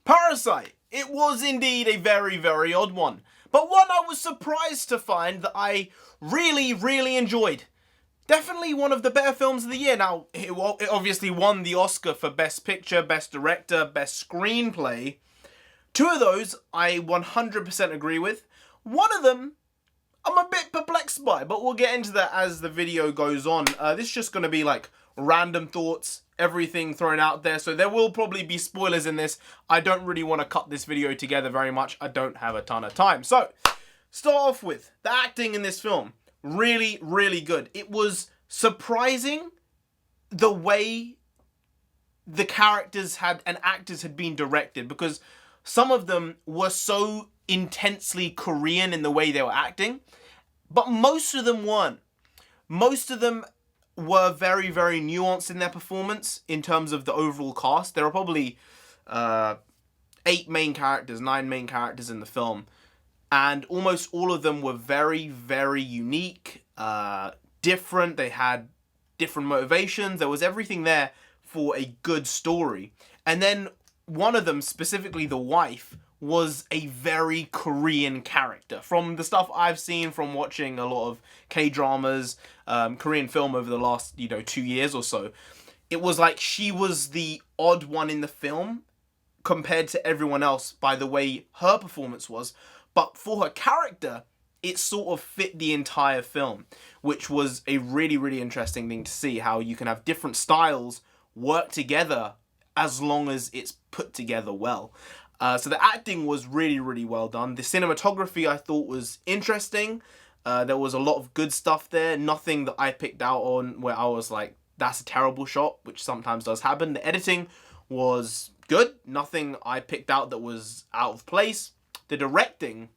Parasite. It was indeed a very, very odd one, but one I was surprised to find that I really, really enjoyed. Definitely one of the better films of the year. Now, it obviously won the Oscar for Best Picture, Best Director, Best Screenplay. Two of those I 100% agree with. One of them I'm a bit perplexed by, but we'll get into that as the video goes on. This is just going to be like random thoughts, everything thrown out there, so there will probably be spoilers in this. I don't really want to cut this video together very much. I don't have a ton of time. So, start off with the acting in this film. Really, really good. It was surprising the way the characters and actors had been directed, because some of them were so intensely Korean in the way they were acting, but most of them weren't. Most of them were very, very nuanced in their performance in terms of the overall cast. There are probably 9 main characters in the film, and almost all of them were very, very unique, different. They had different motivations. There was everything there for a good story. And then one of them, specifically the wife, was a very Korean character. From the stuff I've seen from watching a lot of K-dramas, Korean film over the last, 2 years or so, it was like she was the odd one in the film compared to everyone else by the way her performance was. But for her character, it sort of fit the entire film, which was a really, really interesting thing to see, how you can have different styles work together as long as it's put together well. So the acting was really, really well done. The cinematography I thought was interesting. There was a lot of good stuff there. Nothing that I picked out on where I was like, that's a terrible shot, which sometimes does happen. The editing was good. Nothing I picked out that was out of place. The directing,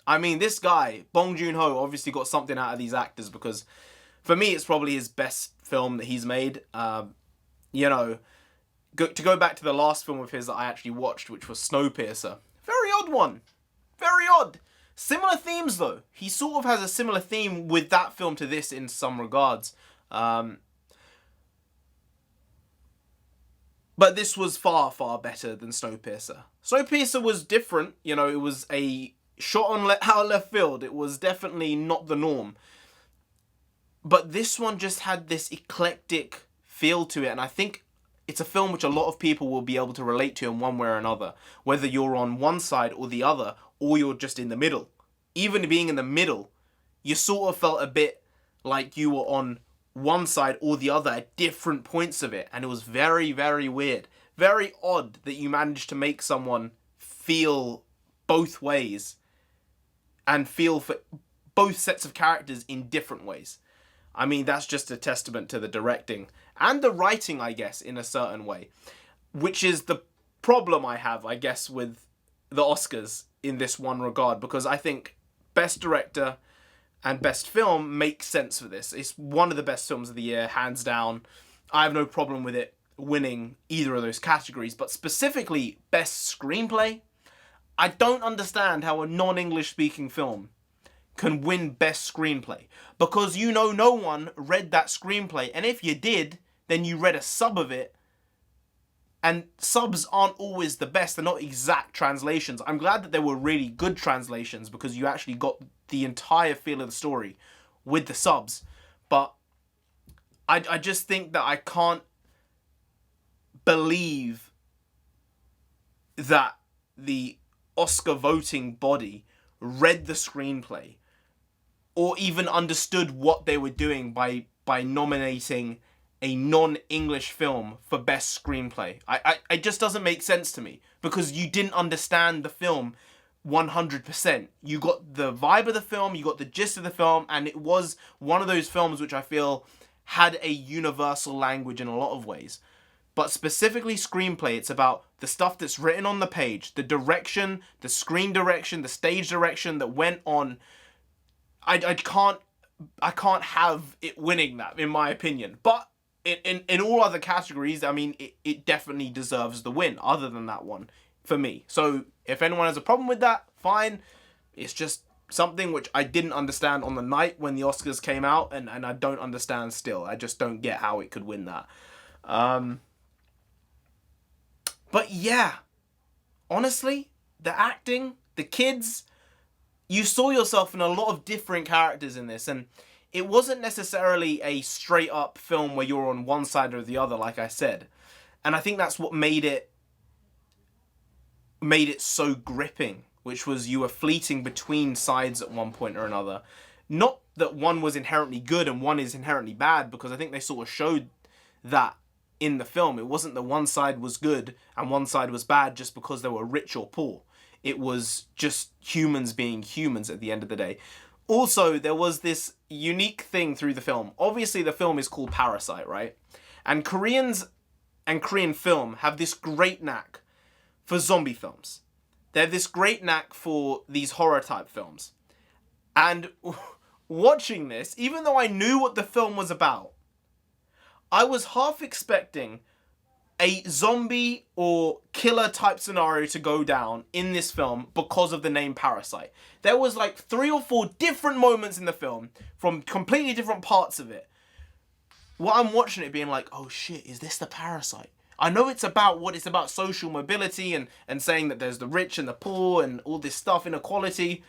I mean, this guy, Bong Joon-ho, obviously got something out of these actors, because for me, it's probably his best film that he's made. To go back to the last film of his that I actually watched, which was Snowpiercer. Very odd one. Very odd. Similar themes, though. He sort of has a similar theme with that film to this in some regards. But this was far, far better than Snowpiercer. Snowpiercer was different. It was a shot on out of left field. It was definitely not the norm. But this one just had this eclectic feel to it, and I think it's a film which a lot of people will be able to relate to in one way or another, whether you're on one side or the other, or you're just in the middle. Even being in the middle, you sort of felt a bit like you were on one side or the other at different points of it, and it was very, very weird. Very odd that you managed to make someone feel both ways and feel for both sets of characters in different ways. I mean, that's just a testament to the directing and the writing, I guess, in a certain way, which is the problem I have, I guess, with the Oscars in this one regard, because I think Best Director and Best Film makes sense for this. It's one of the best films of the year, hands down. I have no problem with it winning either of those categories, but specifically Best Screenplay, I don't understand how a non-English speaking film can win Best Screenplay, because no one read that screenplay, and if you did, then you read a sub of it, and subs aren't always the best. They're not exact translations. I'm glad that there were really good translations, because you actually got the entire feel of the story with the subs, but I just think that I can't believe that the Oscar voting body read the screenplay or even understood what they were doing by nominating a non-English film for Best Screenplay. It just doesn't make sense to me, because you didn't understand the film 100%. You got the vibe of the film, you got the gist of the film, and it was one of those films which I feel had a universal language in a lot of ways. But specifically screenplay, it's about the stuff that's written on the page, the direction, the screen direction, the stage direction that went on. I can't have it winning that, in my opinion. But in all other categories, I mean, it definitely deserves the win, other than that one, for me. So if anyone has a problem with that, fine. It's just something which I didn't understand on the night when the Oscars came out, and I don't understand still. I just don't get how it could win that. But yeah, honestly, the acting, the kids, you saw yourself in a lot of different characters in this, and it wasn't necessarily a straight up film where you're on one side or the other, like I said. And I think that's what made it so gripping, which was you were fleeting between sides at one point or another. Not that one was inherently good and one is inherently bad, because I think they sort of showed that in the film. It wasn't that one side was good and one side was bad just because they were rich or poor. It was just humans being humans at the end of the day. Also, there was this unique thing through the film. Obviously, the film is called Parasite, right? And Koreans and Korean film have this great knack for zombie films. They have this great knack for these horror type films. And watching this, even though I knew what the film was about, I was half expecting a zombie or killer type scenario to go down in this film because of the name Parasite. There was like 3 or 4 different moments in the film from completely different parts of it. While I'm watching it being like, oh shit, is this the Parasite? I know it's about what it's about, social mobility and saying that there's the rich and the poor and all this stuff, inequality.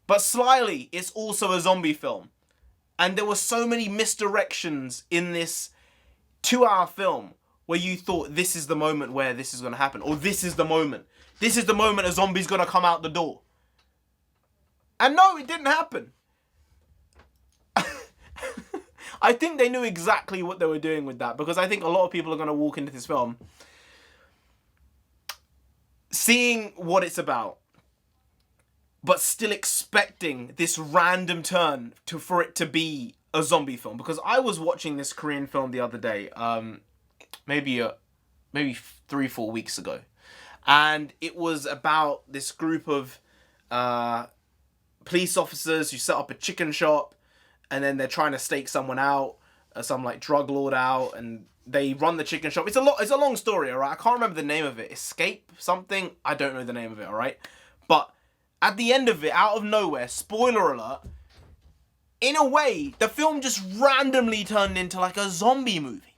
But slyly, it's also a zombie film. And there were so many misdirections in this 2-hour film where you thought this is the moment where this is going to happen. Or this is the moment. This is the moment a zombie's going to come out the door. And no, it didn't happen. I think they knew exactly what they were doing with that, because I think a lot of people are going to walk into this film seeing what it's about, but still expecting this random turn for it to be a zombie film. Because I was watching this Korean film the other day, maybe 3-4 weeks ago, and it was about this group of police officers who set up a chicken shop, and then they're trying to stake someone out, some like drug lord out, and they run the chicken shop. It's a long story, alright? I can't remember the name of it. Escape something? I don't know the name of it, alright? But at the end of it, out of nowhere, spoiler alert, in a way, the film just randomly turned into like a zombie movie.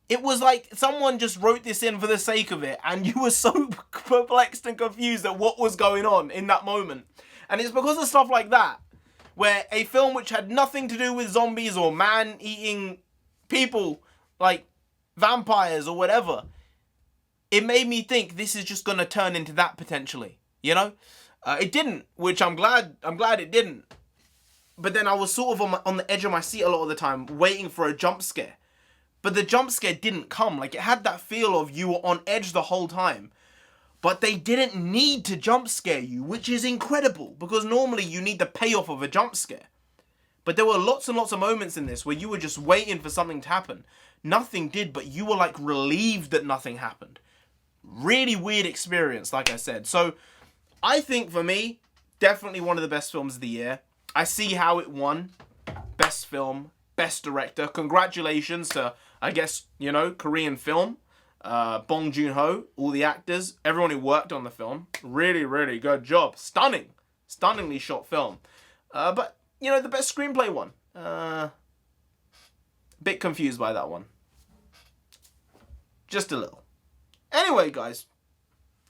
It was like someone just wrote this in for the sake of it, and you were so perplexed and confused at what was going on in that moment. And it's because of stuff like that, where a film which had nothing to do with zombies or man-eating people, like vampires or whatever, it made me think this is just going to turn into that potentially, you know? It didn't, which I'm glad it didn't. But then I was sort of on the edge of my seat a lot of the time, waiting for a jump scare. But the jump scare didn't come. Like, it had that feel of you were on edge the whole time. But they didn't need to jump scare you, which is incredible, because normally you need the payoff of a jump scare. But there were lots and lots of moments in this where you were just waiting for something to happen. Nothing did, but you were like relieved that nothing happened. Really weird experience, like I said. So I think for me, definitely one of the best films of the year. I see how it won Best Film, Best Director. Congratulations to, I guess, you know, Korean film. Bong Joon-ho, all the actors, everyone who worked on the film. Really, really good job. Stunningly shot film. But, you know, the best screenplay one. Bit confused by that one. Just a little. Anyway, guys,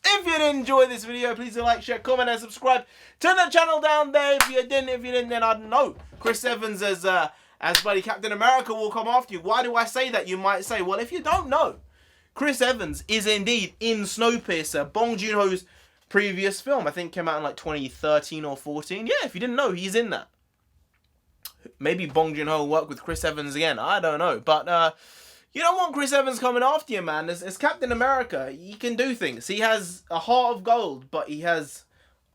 if you did enjoy this video, please do like, share, comment, and subscribe. Turn the channel down there if you didn't, then I don't know. Chris Evans as bloody Captain America will come after you. Why do I say that? You might say, well, if you don't know, Chris Evans is indeed in Snowpiercer, Bong Joon-ho's previous film. I think came out in like 2013 or 14. Yeah, if you didn't know, he's in that. Maybe Bong Joon-ho will work with Chris Evans again. I don't know. But you don't want Chris Evans coming after you, man. As Captain America, he can do things. He has a heart of gold, but he has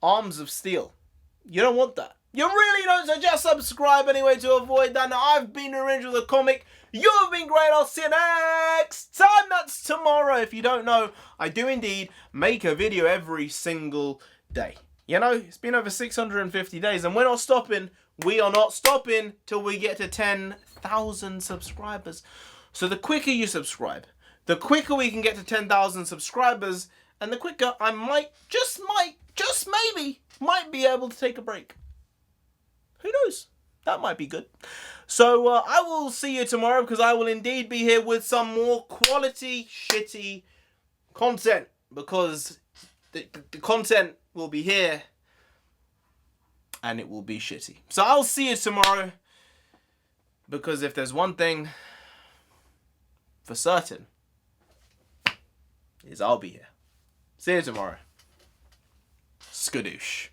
arms of steel. You don't want that. You really don't, so just subscribe anyway to avoid that. Now, I've been NarendraTheComic. You've been great. I'll see you next time. That's tomorrow. If you don't know, I do indeed make a video every single day. You know, it's been over 650 days, and we're not stopping. We are not stopping till we get to 10,000 subscribers. So the quicker you subscribe, the quicker we can get to 10,000 subscribers, and the quicker I might be able to take a break. Who knows? That might be good. So I will see you tomorrow, because I will indeed be here with some more quality shitty content, because the content will be here, and it will be shitty. So I'll see you tomorrow, because if there's one thing for certain, is I'll be here. See you tomorrow. Skadoosh.